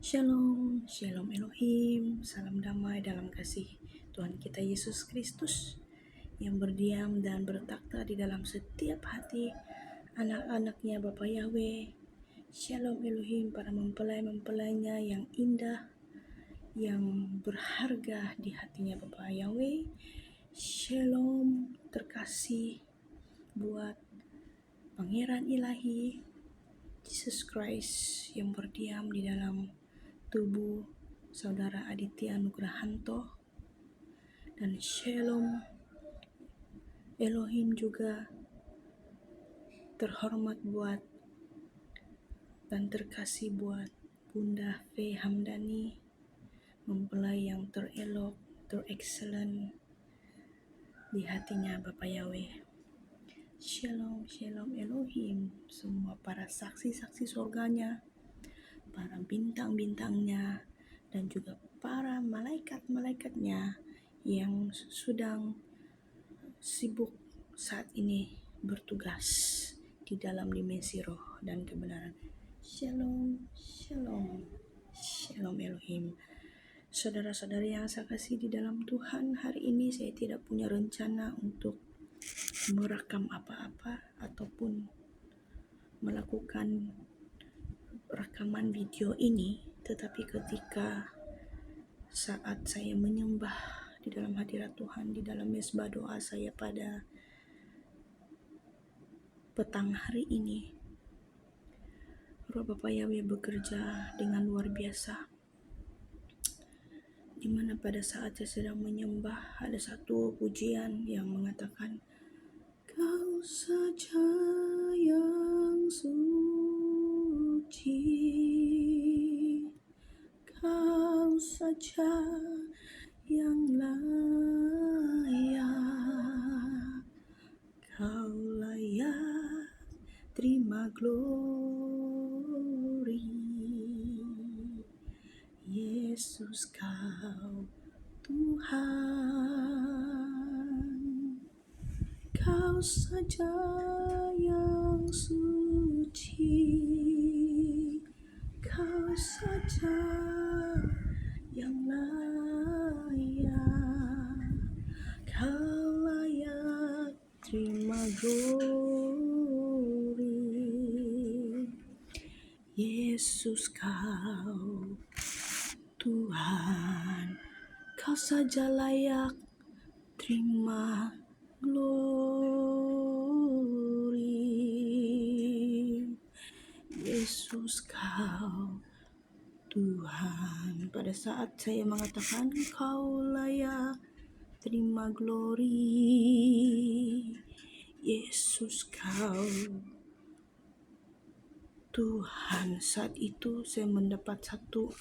Shalom, Shalom Elohim, salam damai dalam kasih Tuhan kita Yesus Kristus yang berdiam dan bertakhta di dalam setiap hati anak-anaknya Bapa Yahweh. Shalom Elohim, para mempelai-mempelainya yang indah, yang berharga di hatinya Bapa Yahweh. Shalom terkasih buat Pangeran Ilahi Jesus Christ yang berdiam di dalam tubuh Saudara Aditya Nugrahanto, dan Shalom Elohim juga terhormat buat dan terkasih buat Bunda V. Hamdani, mempelai yang terelok, terexcellent di hatinya Bapa Yahweh. Shalom, Shalom Elohim, semua para saksi-saksi surganya, para bintang-bintangnya, dan juga para malaikat-malaikatnya yang sedang sibuk saat ini bertugas di dalam dimensi roh dan kebenaran. Shalom, Shalom, Shalom Elohim. Saudara-saudari yang saya kasih di dalam Tuhan, hari ini saya tidak punya rencana untuk merekam apa-apa ataupun melakukan rekaman video ini, tetapi ketika saat saya menyembah di dalam hadirat Tuhan, di dalam mezbah doa saya pada petang hari ini, Roh Bapa Yahweh bekerja dengan luar biasa, di mana pada saat saya sedang menyembah ada satu pujian yang mengatakan, Kau saja yang suci, Kau saja yang layak, Kau layak terima glory. Yesus Kau Tuhan, Kau saja yang suci, Kau saja yang layak, Kau layak terima glory. Yesus Kau Tuhan, Kau saja layak terima glory. Yesus Kau Tuhan. Pada saat saya mengatakan Kau layak terima glory, Yesus Kau Tuhan, saat itu saya mendapat satu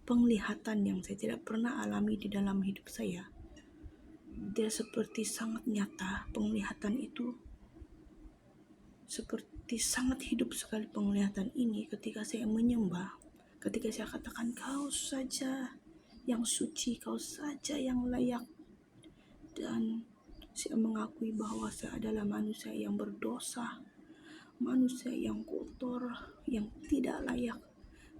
penglihatan yang saya tidak pernah alami di dalam hidup saya. Dia seperti sangat nyata, penglihatan itu seperti sangat hidup sekali penglihatan ini ketika saya menyembah, ketika saya katakan Kau saja yang suci, Kau saja yang layak, dan saya mengakui bahwa saya adalah manusia yang berdosa, manusia yang kotor, yang tidak layak,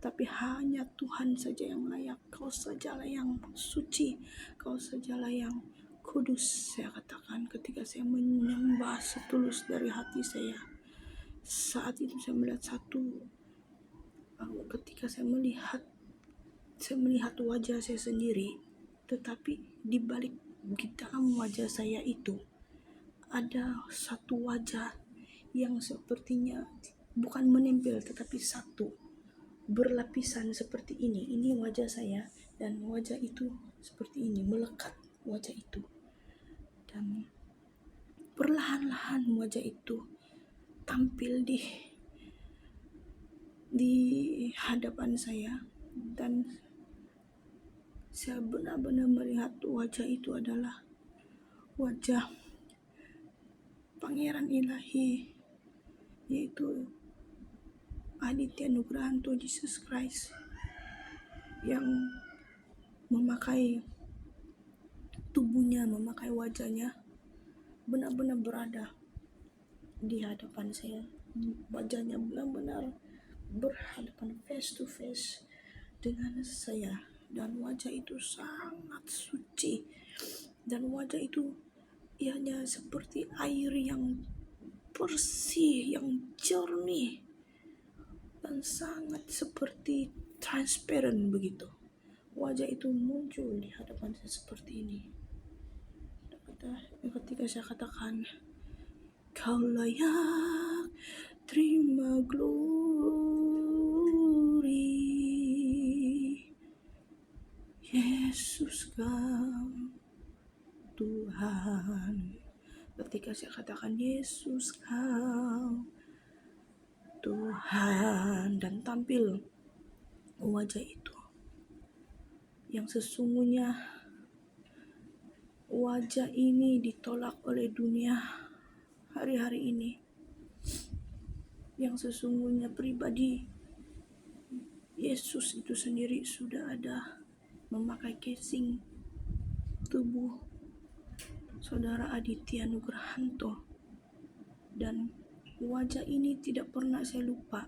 tapi hanya Tuhan saja yang layak. Kau sajalah yang suci, Kau sajalah yang kudus, saya katakan ketika saya menyembah setulus dari hati saya. Saat itu saya melihat ketika saya melihat wajah saya sendiri, tetapi di balik di dalam wajah saya itu ada satu wajah yang sepertinya bukan menempel tetapi satu, berlapisan seperti ini. Ini wajah saya, dan wajah itu seperti ini, melekat wajah itu, dan perlahan-lahan wajah itu tampil di hadapan saya, dan saya benar-benar melihat wajah itu adalah wajah Pangeran Ilahi, yaitu Aditya Nugrahanto Jesus Christ, yang memakai tubuhnya, memakai wajahnya, benar-benar berada di hadapan saya. Wajahnya benar-benar berhadapan face to face, dengan saya, dan wajah itu sangat suci, dan wajah itu ianya seperti air yang bersih, yang jernih, dan sangat seperti transparan begitu. Wajah itu muncul di hadapan saya seperti ini. Ketika saya katakan, kau layak terima glory, Yesus kau Tuhan. Ketika saya katakan Yesus kau Tuhan, dan tampil wajah itu yang sesungguhnya, wajah ini ditolak oleh dunia hari-hari ini, yang sesungguhnya pribadi Yesus itu sendiri sudah ada memakai casing tubuh Saudara Aditya Nugrahanto, dan wajah ini tidak pernah saya lupa.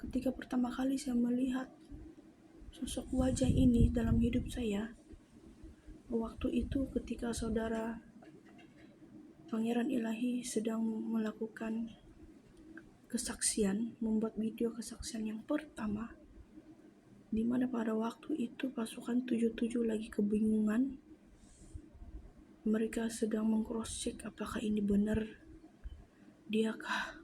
Ketika pertama kali saya melihat sosok wajah ini dalam hidup saya, waktu itu ketika Saudara Pangeran Ilahi sedang melakukan kesaksian, membuat video kesaksian yang pertama, di mana pada waktu itu pasukan 77 lagi kebingungan. Mereka sedang meng-cross check apakah ini benar diakah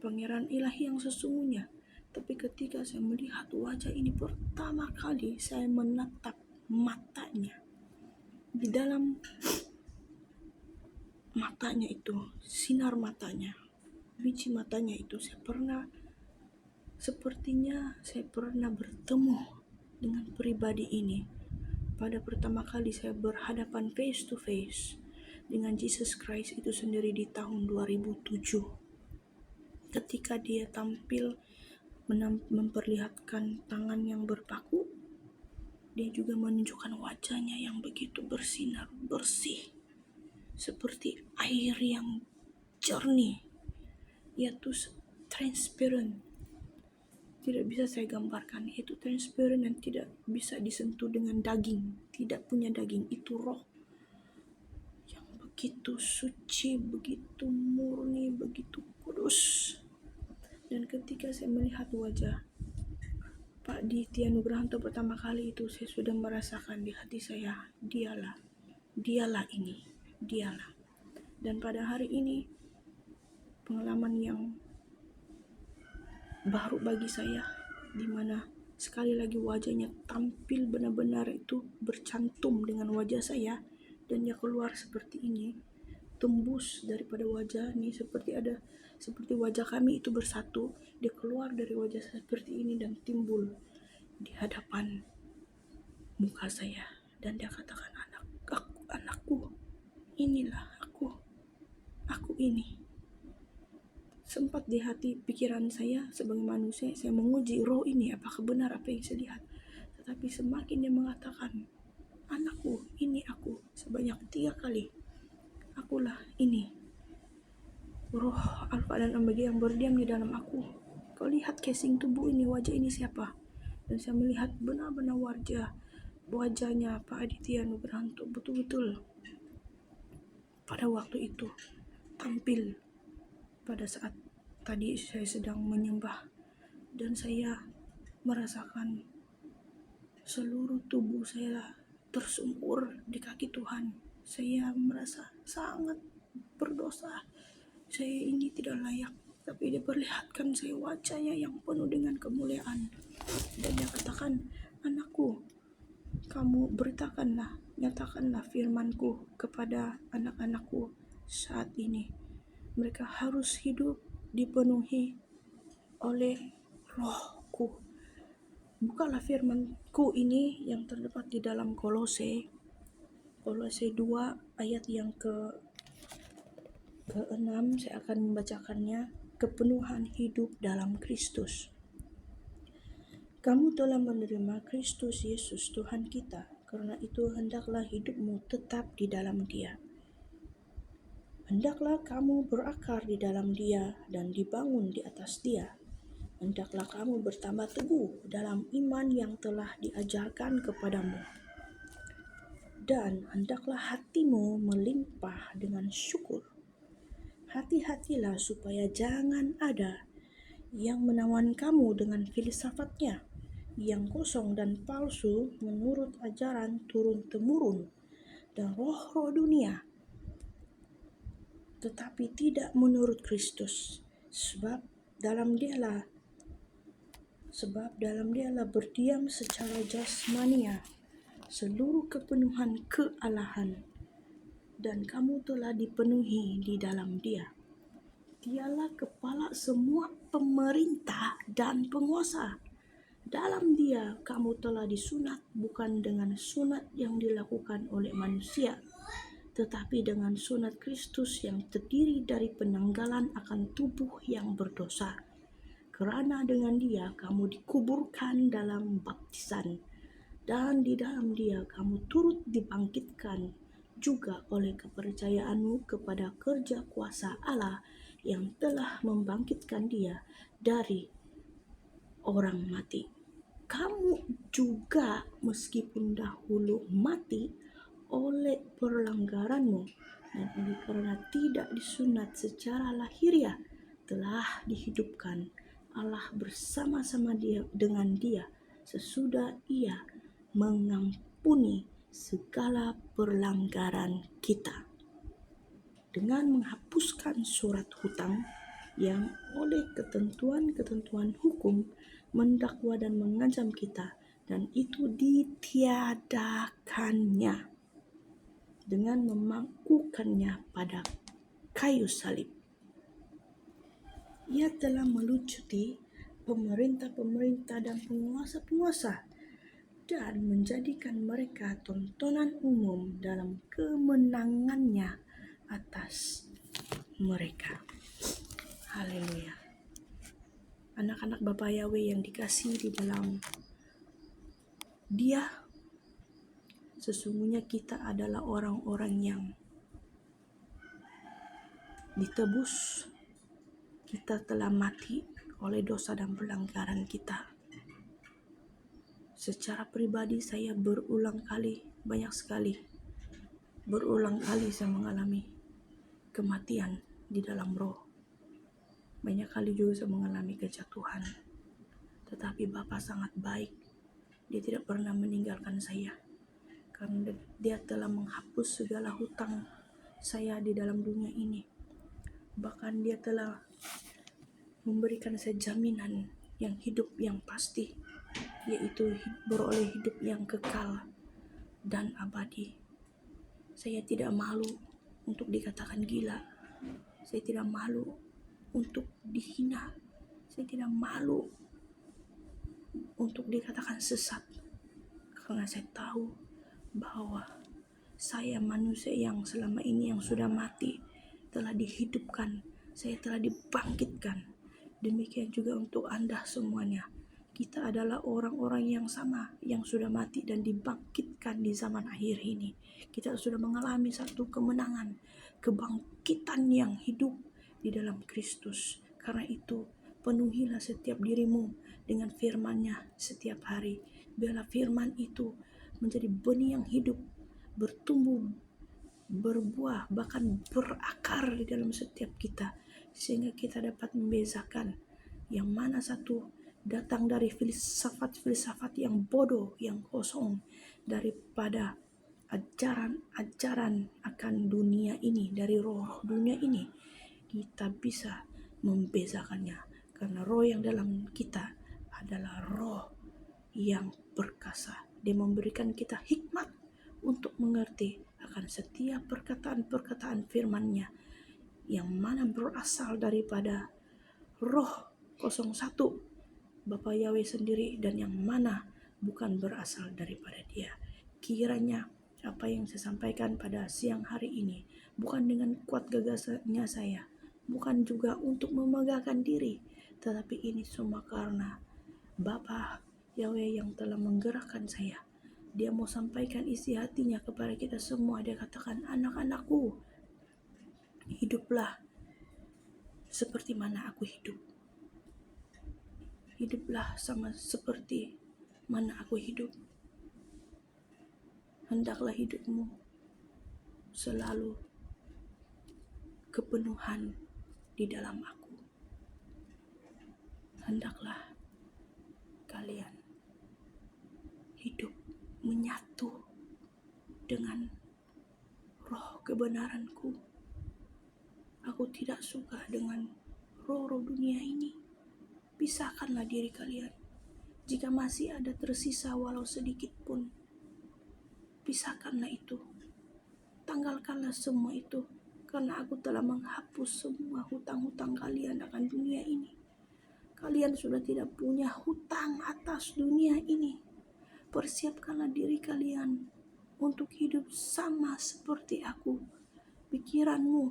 Pangeran Ilahi yang sesungguhnya. Tapi ketika saya melihat wajah ini pertama kali, saya menatap matanya. Di dalam matanya itu, sinar matanya, biji matanya itu, sepertinya saya pernah bertemu dengan pribadi ini. Pada pertama kali saya berhadapan face to face dengan Jesus Christ itu sendiri di tahun 2007. Ketika dia tampil memperlihatkan tangan yang berpaku, dia juga menunjukkan wajahnya yang begitu bersinar, bersih, seperti air yang jernih, yaitu transparent. Tidak bisa saya gambarkan, itu transparent dan tidak bisa disentuh dengan daging, tidak punya daging, itu roh yang begitu suci, begitu murni, begitu kudus. Dan ketika saya melihat wajah Pak Aditya Nugrahanto pertama kali itu, saya sudah merasakan di hati saya, dialah ini, dialah. Dan pada hari ini, pengalaman yang baru bagi saya, di mana sekali lagi wajahnya tampil benar-benar itu bercantum dengan wajah saya, dan dia keluar seperti ini, tembus daripada wajah ini, seperti wajah kami itu bersatu, dia keluar dari wajah saya seperti ini dan timbul di hadapan muka saya, dan dia katakan, anakku, inilah aku ini. Sempat di hati pikiran saya sebagai manusia, saya menguji roh ini apakah benar apa yang saya lihat. Tetapi semakin dia mengatakan, anakku, ini aku, sebanyak 3 kali, akulah ini, roh Alfa dan Omega yang berdiam di dalam aku. Kau lihat casing tubuh ini, wajah ini siapa? Dan saya melihat benar-benar wajahnya Pak Aditya Nugrahanto betul-betul pada waktu itu tampil pada saat tadi saya sedang menyembah, dan saya merasakan seluruh tubuh saya tersungkur di kaki Tuhan. Saya merasa sangat berdosa. Saya ini tidak layak, tapi dia perlihatkan saya wajahnya yang penuh dengan kemuliaan. Dan dia katakan, anakku, kamu nyatakanlah firmanku kepada anak-anakku saat ini. Mereka harus hidup dipenuhi oleh rohku. Bukalah firmanku ini yang terdapat di dalam Kolose 2 ayat yang ke-6. Saya akan membacakannya. Kepenuhan hidup dalam Kristus. Kamu telah menerima Kristus Yesus Tuhan kita, karena itu hendaklah hidupmu tetap di dalam Dia. Hendaklah kamu berakar di dalam Dia dan dibangun di atas Dia, Hendaklah kamu bertambah teguh dalam iman yang telah diajarkan kepadamu. Dan hendaklah hatimu melimpah dengan syukur. Hati-hatilah supaya jangan ada yang menawan kamu dengan filsafatnya yang kosong dan palsu menurut ajaran turun-temurun dan roh-roh dunia, tetapi tidak menurut Kristus. Sebab dalam dialah berdiam secara jasmania seluruh kepenuhan kealahan, dan kamu telah dipenuhi di dalam Dia. Dialah kepala semua pemerintah dan penguasa. Dalam Dia kamu telah disunat bukan dengan sunat yang dilakukan oleh manusia, tetapi dengan sunat Kristus yang terdiri dari penanggalan akan tubuh yang berdosa. Kerana dengan Dia kamu dikuburkan dalam baptisan, dan di dalam Dia kamu turut dibangkitkan juga oleh kepercayaanmu kepada kerja kuasa Allah yang telah membangkitkan Dia dari orang mati. Kamu juga meskipun dahulu mati oleh pelanggaranmu dan oleh karena tidak disunat secara lahiriah telah dihidupkan Allah bersama-sama dengan Dia sesudah Ia mengampuni segala pelanggaran kita dengan menghapuskan surat hutang yang oleh ketentuan-ketentuan hukum mendakwa dan mengancam kita, dan itu ditiadakannya dengan memangkukannya pada kayu salib. Ia telah melucuti pemerintah-pemerintah dan penguasa-penguasa dan menjadikan mereka tontonan umum dalam kemenangannya atas mereka. Haleluya. Anak-anak Bapa Yahweh yang dikasihi di dalam Dia, sesungguhnya kita adalah orang-orang yang ditebus. Kita telah mati oleh dosa dan pelanggaran kita. Secara pribadi saya berulang kali saya mengalami kematian di dalam roh. Banyak kali juga saya mengalami kejatuhan. Tetapi Bapa sangat baik. Dia tidak pernah meninggalkan saya. Karena Dia telah menghapus segala hutang saya di dalam dunia ini. Bahkan Dia telah memberikan saya jaminan yang hidup yang pasti, yaitu beroleh hidup yang kekal dan abadi. Saya tidak malu untuk dikatakan gila. Saya tidak malu untuk dihina. Saya tidak malu untuk dikatakan sesat. Karena saya tahu bahwa saya manusia yang selama ini yang sudah mati telah dihidupkan. Saya telah dibangkitkan. Demikian juga untuk Anda semuanya. Kita adalah orang-orang yang sama yang sudah mati dan dibangkitkan di zaman akhir ini. Kita sudah mengalami satu kemenangan, kebangkitan yang hidup di dalam Kristus. Karena itu, penuhilah setiap dirimu dengan firman-Nya setiap hari. Biarlah firman itu menjadi benih yang hidup, bertumbuh, berbuah, bahkan berakar di dalam setiap kita, sehingga kita dapat membezakan yang mana satu datang dari filsafat-filsafat yang bodoh, yang kosong, daripada ajaran-ajaran akan dunia ini, dari roh dunia ini. Kita bisa membezakannya karena roh yang dalam kita adalah roh yang perkasa. Dia memberikan kita hikmat untuk mengerti akan setiap perkataan-perkataan firman-Nya yang mana berasal daripada roh 01 Bapa Yahweh sendiri, dan yang mana bukan berasal daripada Dia. Kiranya apa yang saya sampaikan pada siang hari ini bukan dengan kuat gagasannya saya, bukan juga untuk memegahkan diri, tetapi ini semua karena Bapa Yahweh yang telah menggerakkan saya. Dia mau sampaikan isi hatinya kepada kita semua. Dia katakan, anak-anakku, hiduplah seperti mana aku hidup. hiduplah sama seperti mana aku hidup. Hendaklah hidupmu selalu kepenuhan di dalam aku. Hendaklah kalian hidup menyatu dengan roh kebenaranku. Aku tidak suka dengan roh-roh dunia ini. Pisahkanlah diri kalian. Jika masih ada tersisa walau sedikit pun, pisahkanlah itu. Tanggalkanlah semua itu, karena aku telah menghapus semua hutang-hutang kalian akan dunia ini. Kalian sudah tidak punya hutang atas dunia ini. Persiapkanlah diri kalian untuk hidup sama seperti aku. Pikiranmu,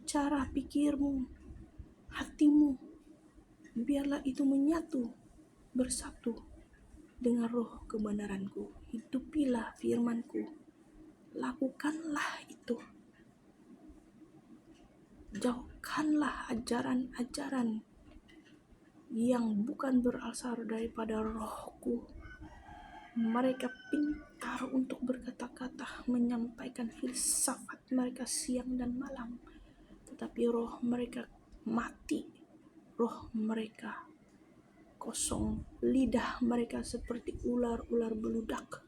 cara pikirmu, hatimu, biarlah itu menyatu, bersatu dengan roh kebenaranku. Hidupilah firmanku. Lakukanlah itu. Jauhkanlah ajaran-ajaran yang bukan berasal daripada rohku. Mereka pintar untuk berkata-kata, menyampaikan filsafat mereka siang dan malam, tetapi roh mereka mati, roh mereka kosong, lidah mereka seperti ular-ular beludak.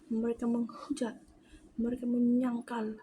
Mereka menghujat, mereka menyangkal.